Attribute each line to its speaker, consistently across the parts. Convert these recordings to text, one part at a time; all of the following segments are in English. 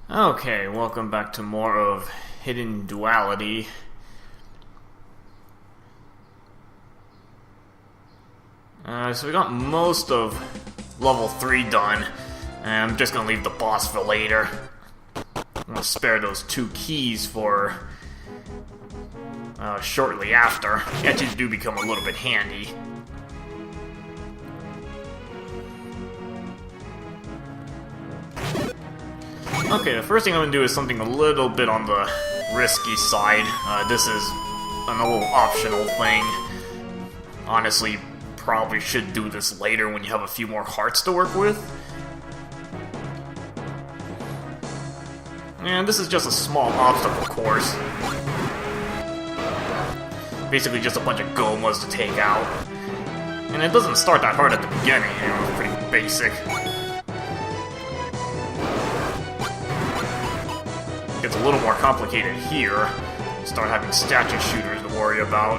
Speaker 1: Okay, welcome back to more of Hidden Duality. So we got most of level 3 done, and I'm just gonna leave the boss for later. I'm gonna spare those 2 keys for shortly after. They actually do become a little bit handy. Okay, the first thing I'm going to do is something a little bit on the risky side. This is a little optional thing. Honestly, probably should do this later when you have a few more hearts to work with. And this is just a small obstacle course. Basically just a bunch of gomas to take out. And it doesn't start that hard at the beginning, you know, it's pretty basic. Gets a little more complicated here. Start having statue shooters to worry about.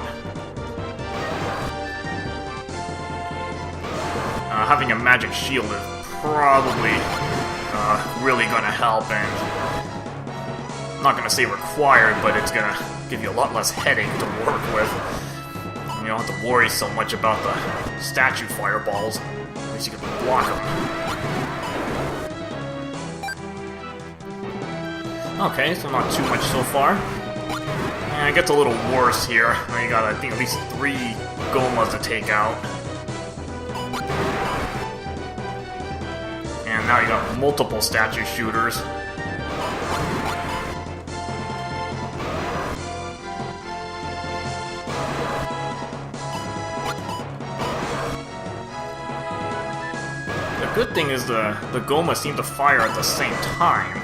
Speaker 1: Having a magic shield is probably really gonna help, and I'm not gonna say required, but it's gonna give you a lot less headache to work with. You don't have to worry so much about the statue fireballs. At least you can block them. Okay, so not too much so far. And it gets a little worse here. Now you got, I think, at least 3 gomas to take out. And now you got multiple statue shooters. The good thing is the gomas seem to fire at the same time.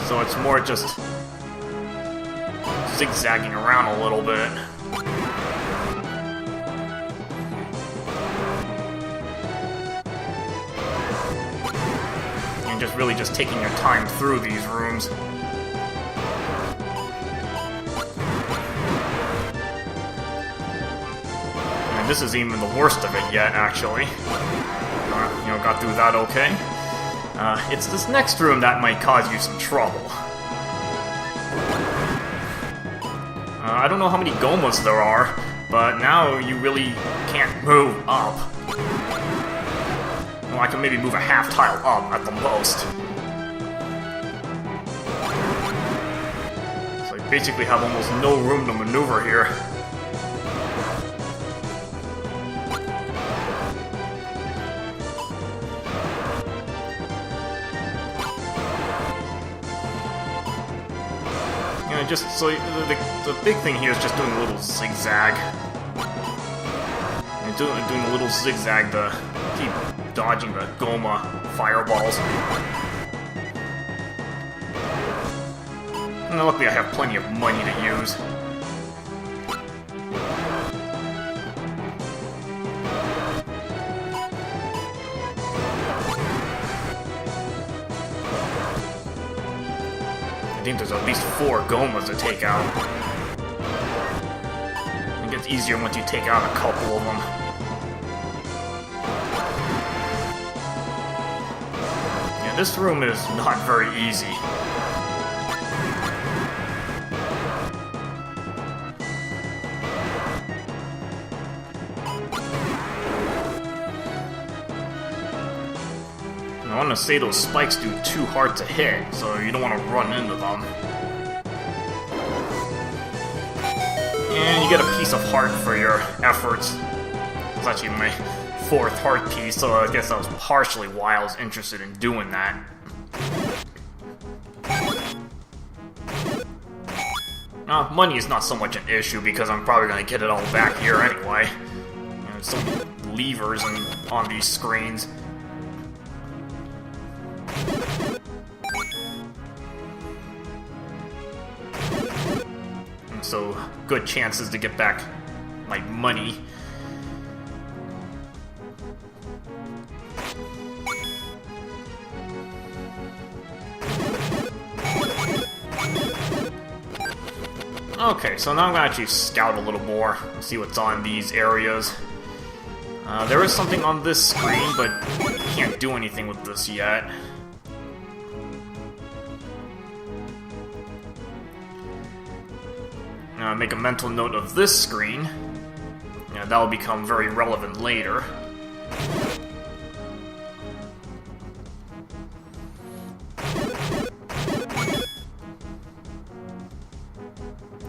Speaker 1: So it's more just zigzagging around a little bit. And just really just taking your time through these rooms. And this is even the worst of it yet, actually. Got through that okay. It's this next room that might cause you some trouble. I don't know how many gomas there are, but now you really can't move up. Well, I can maybe move a half tile up at the most. So I basically have almost no room to maneuver here. Just so the big thing here is just doing a little zigzag. And doing a little zigzag to keep dodging the goma fireballs. And luckily I have plenty of money to use. I think there's at least 4 gomas to take out. It gets easier once you take out a couple of them. Yeah, this room is not very easy. I want to say those spikes do too hard to hit, so you don't want to run into them. And you get a piece of heart for your efforts. It's actually my 4th heart piece, so I guess that was partially why I was interested in doing that. Money is not so much an issue because I'm probably going to get it all back here anyway. There's so many levers on these screens. So, good chances to get back my money. Okay, so now I'm gonna actually scout a little more, see what's on these areas. There is something on this screen, but can't do anything with this yet. Make a mental note of this screen. That will become very relevant later.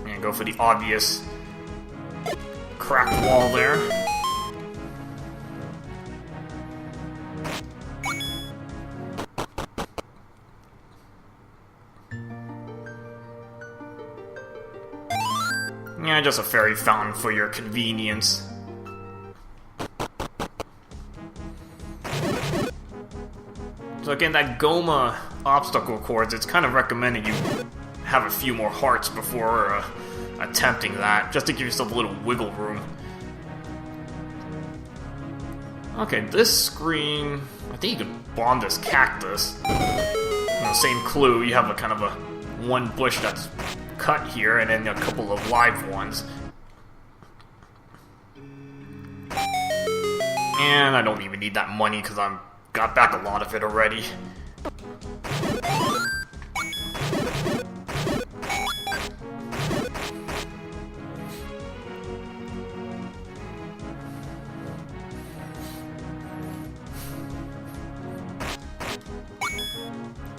Speaker 1: And go for the obvious cracked wall there. Yeah, just a fairy fountain for your convenience. So again, that Goma obstacle course, it's kind of recommended you have a few more hearts before attempting that, just to give yourself a little wiggle room. Okay, this screen, I think you can bomb this cactus. Same clue, you have a kind of a one bush that's cut here, and then a couple of live ones. And I don't even need that money because I've got back a lot of it already.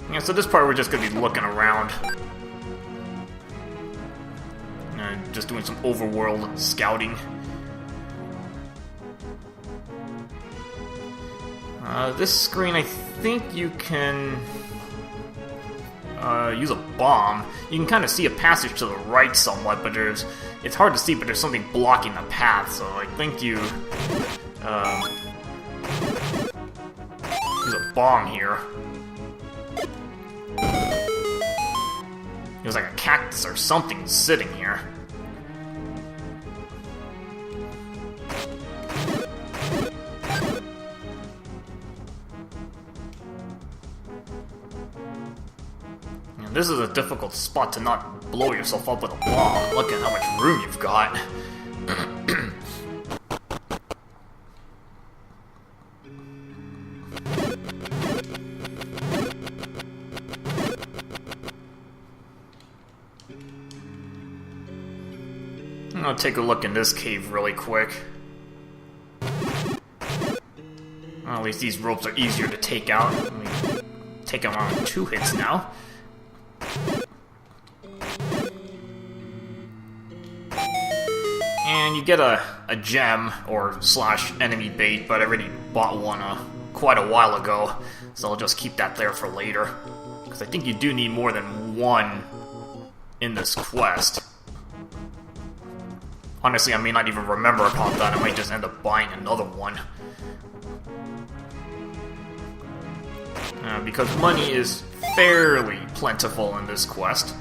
Speaker 1: Yeah, so this part we're just going to be looking around. Just doing some overworld scouting. This screen, I think you can use a bomb. You can kind of see a passage to the right somewhat, but it's hard to see, but there's something blocking the path, so I think you use a bomb here. It was like a cactus or something sitting here. This is a difficult spot to not blow yourself up with a bomb. Look at how much room you've got. I'm gonna take a look in this cave really quick. Well, at least these ropes are easier to take out. Let me take them on 2 hits now. And you get a gem, or slash enemy bait, but I already bought one quite a while ago, so I'll just keep that there for later. Because I think you do need more than one in this quest. Honestly, I may not even remember about that, I might just end up buying another one. Because money is fairly plentiful in this quest.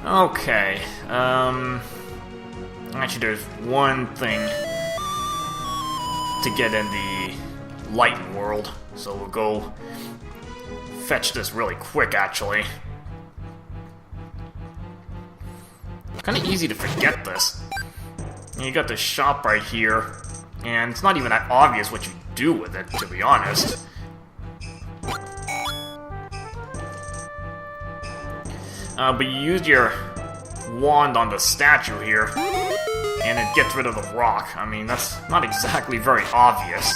Speaker 1: Okay, actually there's one thing to get in the light world, so we'll go fetch this really quick, actually. Kinda easy to forget this. You got this shop right here, and it's not even that obvious what you do with it, to be honest. But you use your wand on the statue here, and it gets rid of the rock. I mean, that's not exactly very obvious.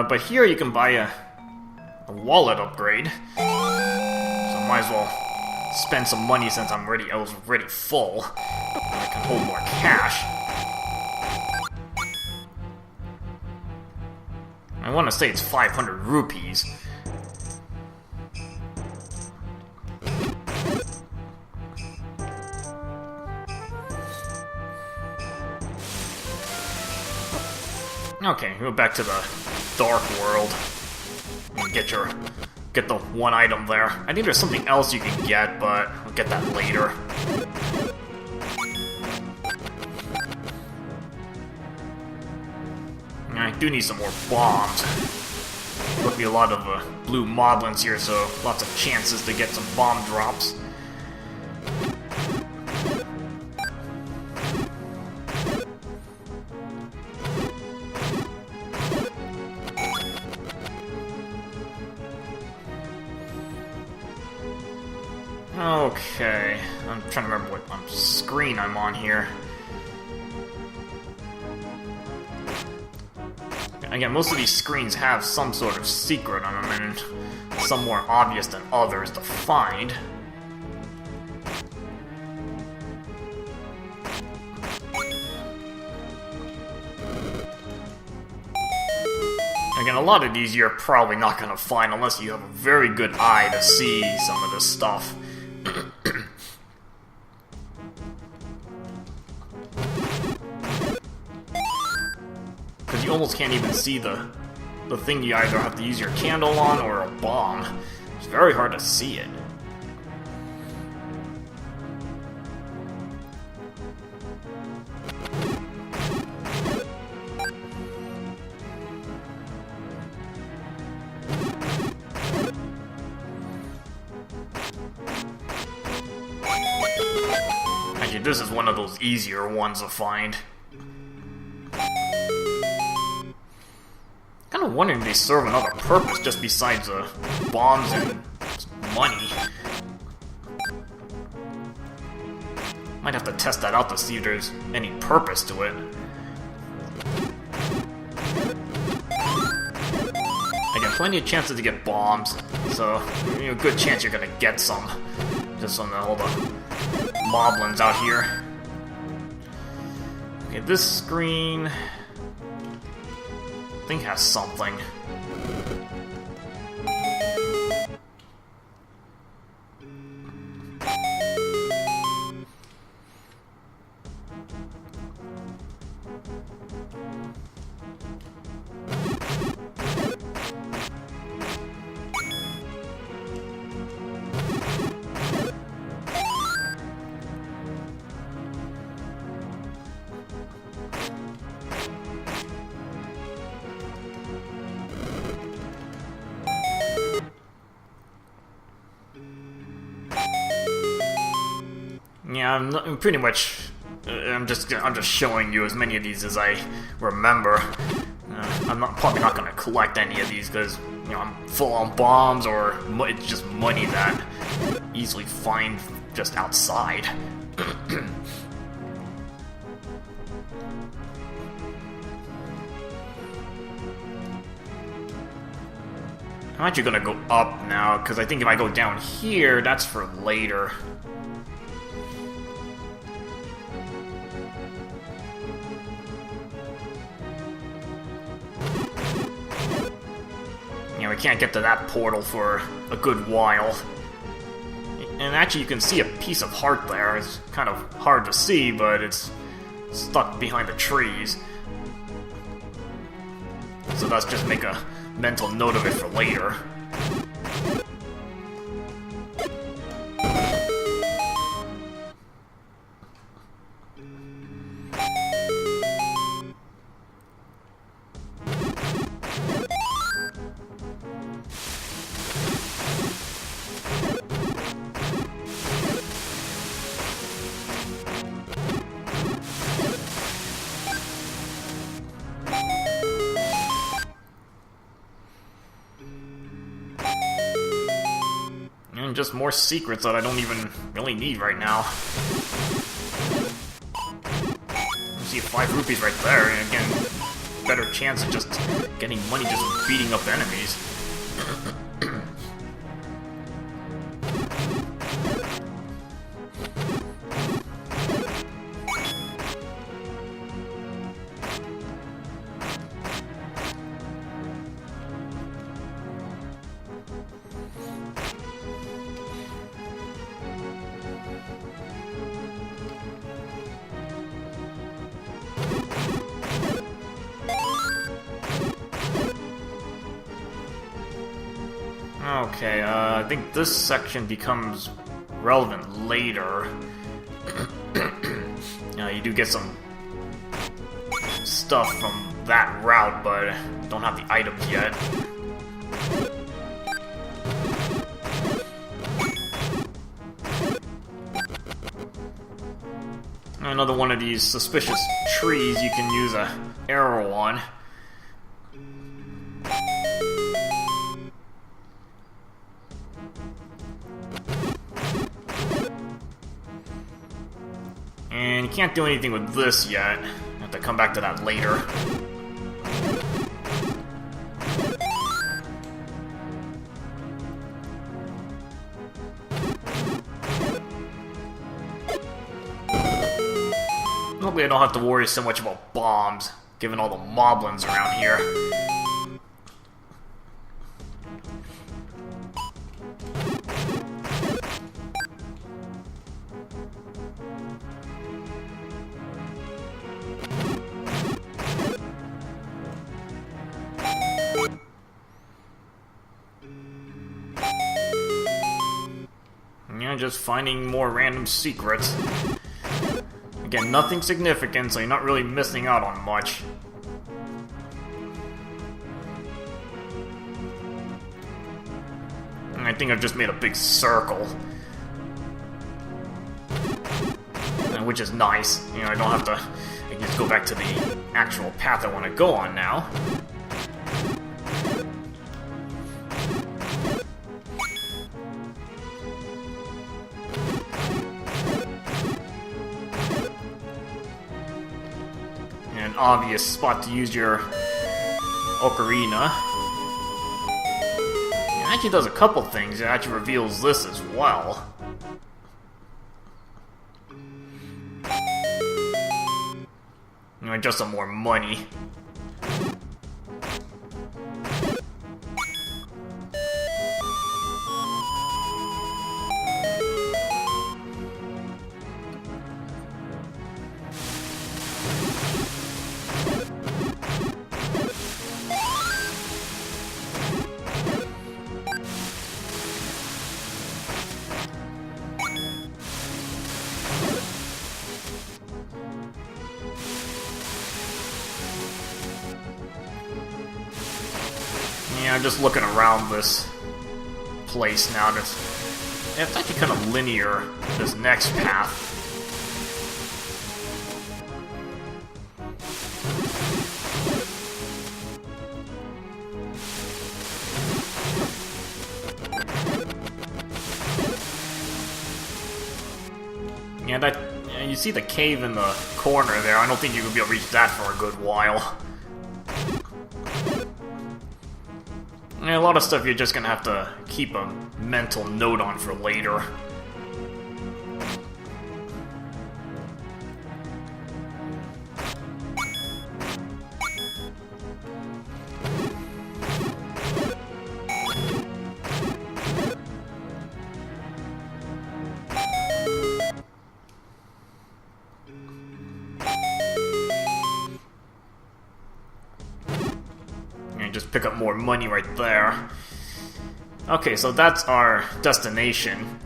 Speaker 1: But here you can buy a wallet upgrade. So I might as well spend some money since I was already full. And I can hold more cash. I want to say it's 500 rupees. Okay, go back to the dark world. And get the one item there. I think there's something else you can get, but I'll get that later. I do need some more bombs. There'll be a lot of blue moblins here, so lots of chances to get some bomb drops. Okay, I'm trying to remember what screen I'm on here. Again, most of these screens have some sort of secret on them, and some more obvious than others to find. Again, a lot of these you're probably not going to find unless you have a very good eye to see some of this stuff. Because you almost can't even see the thing you either have to use your candle on or a bomb. It's very hard to see it. Actually, this is one of those easier ones to find. Kind of wondering if they serve another purpose just besides bombs and money. Might have to test that out to see if there's any purpose to it. Again, plenty of chances to get bombs, so good chance you're gonna get some. Just on all the moblins out here. Okay, this screen I think has something. Yeah, I'm pretty much. I'm just showing you as many of these as I remember. I'm probably not gonna collect any of these because I'm full on bombs or it's just money that easily find just outside. I'm actually gonna go up now because I think if I go down here, that's for later. We can't get to that portal for a good while. And actually you can see a piece of heart there. It's kind of hard to see, but it's stuck behind the trees. So let's just make a mental note of it for later. And just more secrets that I don't even really need right now. You see 5 rupees right there, and again, better chance of just getting money just beating up enemies. Okay, I think this section becomes relevant later. You do get some stuff from that route, but don't have the items yet. Another one of these suspicious trees you can use an arrow on. And you can't do anything with this yet. I have to come back to that later. Hopefully I don't have to worry so much about bombs, given all the moblins around here. Yeah, just finding more random secrets. Again, nothing significant, so you're not really missing out on much. And I think I've just made a big circle. Which is nice. You know, I don't have to... I can just go back to the actual path I want to go on now. An obvious spot to use your ocarina. It actually does a couple things. It actually reveals this as well. You know, just some more money. Yeah, I'm just looking around this place now. It's actually kind of linear, this next path. Yeah, that you see the cave in the corner there. I don't think you could be able to reach that for a good while. A lot of stuff you're just gonna have to keep a mental note on for later. Just pick up more money right there. Okay, so that's our destination.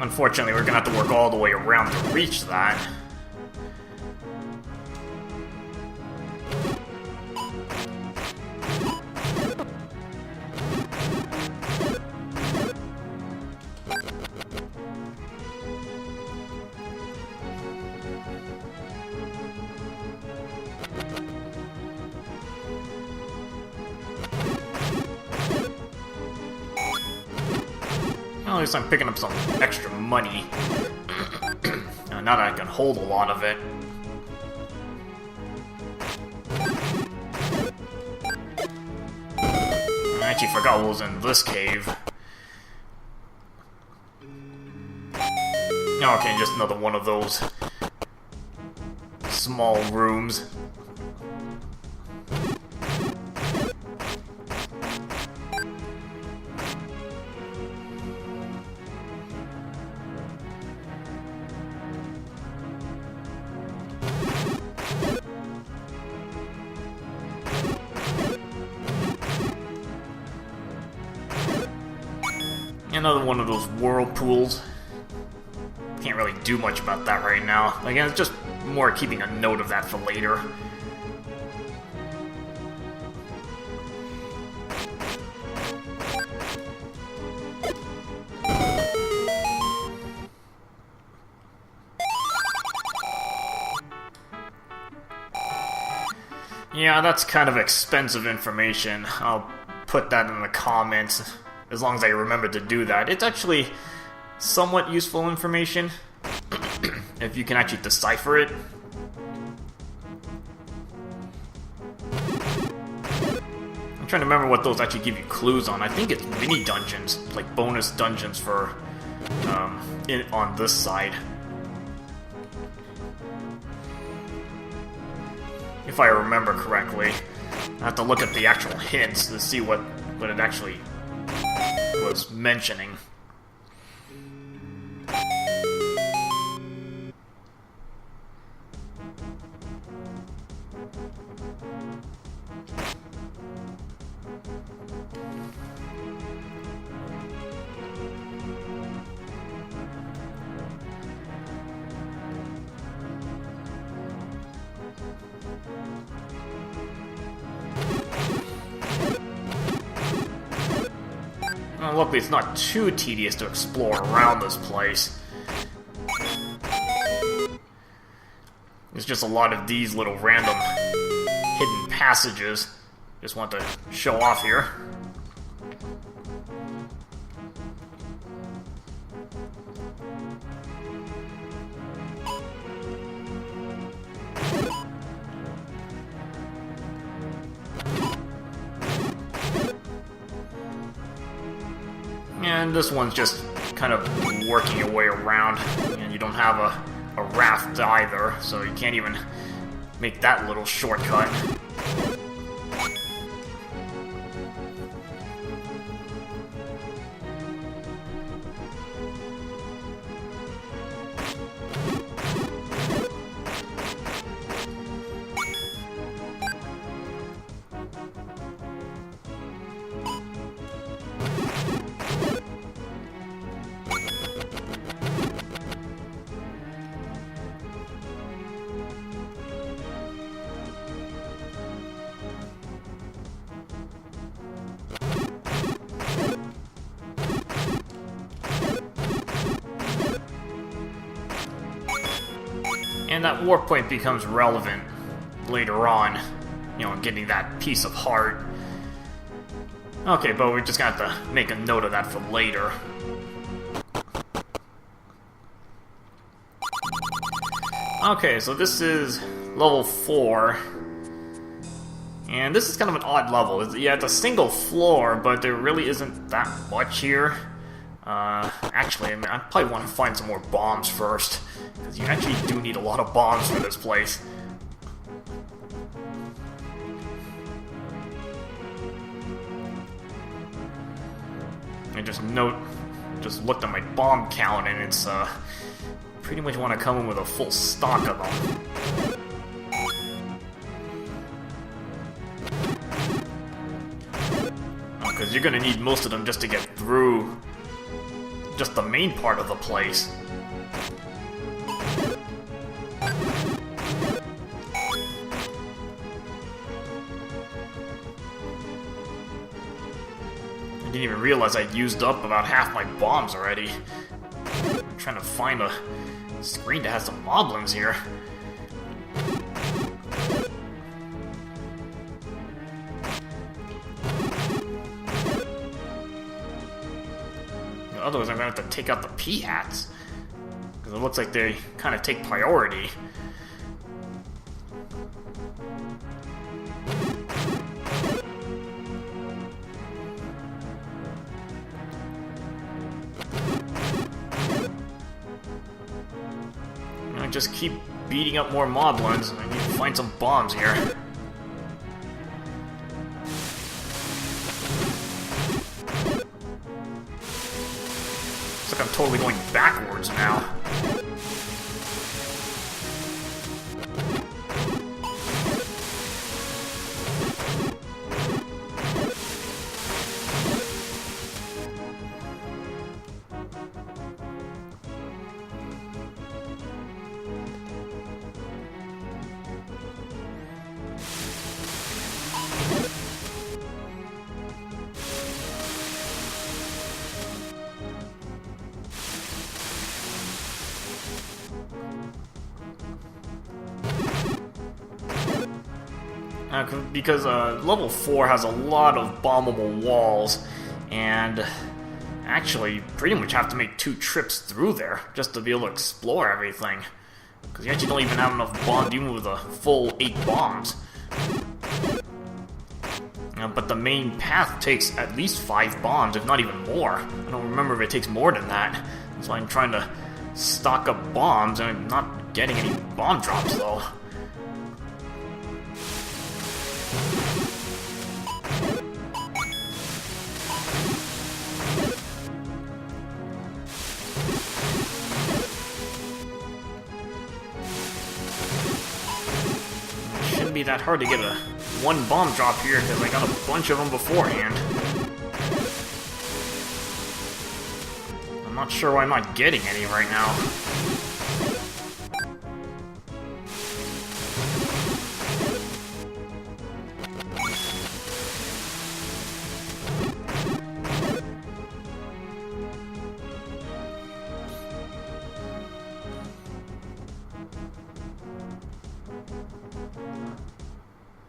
Speaker 1: Unfortunately, we're gonna have to work all the way around to reach that. Well, at least I'm picking up some extra money. Now that I can hold a lot of it. I actually forgot what was in this cave. Okay, just another one of those small rooms. Another one of those whirlpools. Can't really do much about that right now. Again, it's just more keeping a note of that for later. Yeah, that's kind of expensive information. I'll put that in the comments as long as I remember to do that. It's actually somewhat useful information, if you can actually decipher it. I'm trying to remember what those actually give you clues on. I think it's mini dungeons, like bonus dungeons for on this side. If I remember correctly. I have to look at the actual hints to see what it actually was mentioning. Luckily, it's not too tedious to explore around this place. There's just a lot of these little random hidden passages. Just want to show off here. And this one's just kind of working your way around, and you don't have a raft either, so you can't even make that little shortcut. And that warp point becomes relevant later on, you know, getting that piece of heart. Okay, but we're just gonna have to make a note of that for later. Okay, so this is level 4. And this is kind of an odd level. Yeah, it's a single floor, but there really isn't that much here. Actually, I probably want to find some more bombs first, because you actually do need a lot of bombs for this place. I just looked at my bomb count, and it's, pretty much want to come in with a full stock of them. Because you're gonna need most of them just to get through just the main part of the place. I didn't even realize I'd used up about half my bombs already. I'm trying to find a screen that has some moblins here. Otherwise, I'm going to have to take out the P-hats, because it looks like they kind of take priority. I just keep beating up more moblins, and I need to find some bombs here. I'm totally going backwards now. Because level 4 has a lot of bombable walls, And actually, you pretty much have to make 2 trips through there just to be able to explore everything. Because you actually don't even have enough bombs, even with a full 8 bombs. But the main path takes at least 5 bombs, if not even more. I don't remember if it takes more than that. That's why I'm trying to stock up bombs, and I'm not getting any bomb drops, though. Shouldn't be that hard to get a 1 bomb drop here, because I got a bunch of them beforehand. I'm not sure why I'm not getting any right now.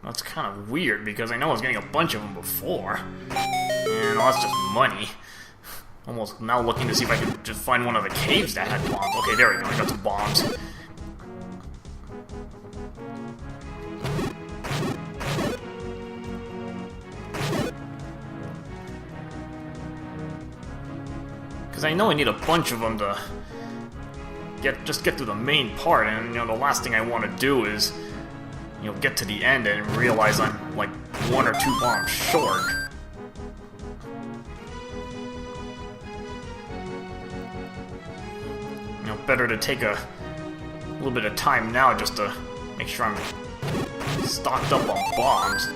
Speaker 1: That's kind of weird, because I know I was getting a bunch of them before. And that's just money. Almost now looking to see if I can just find one of the caves that had bombs. Okay, there we go, I got some bombs. Because I know I need a bunch of them to just get through the main part, and you know, the last thing I want to do is, you know, get to the end and realize I'm like 1 or 2 bombs short. You know, better to take a little bit of time now just to make sure I'm stocked up on bombs.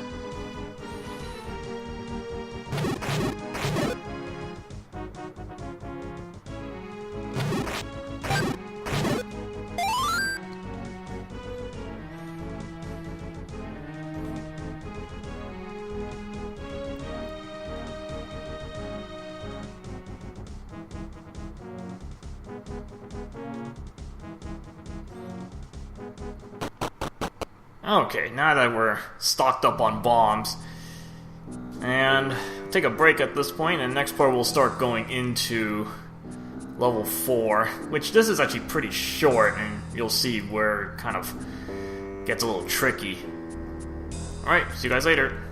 Speaker 1: Okay, now that we're stocked up on bombs, and take a break at this point, and next part we'll start going into level 4, which this is actually pretty short, and you'll see where it kind of gets a little tricky. Alright, see you guys later.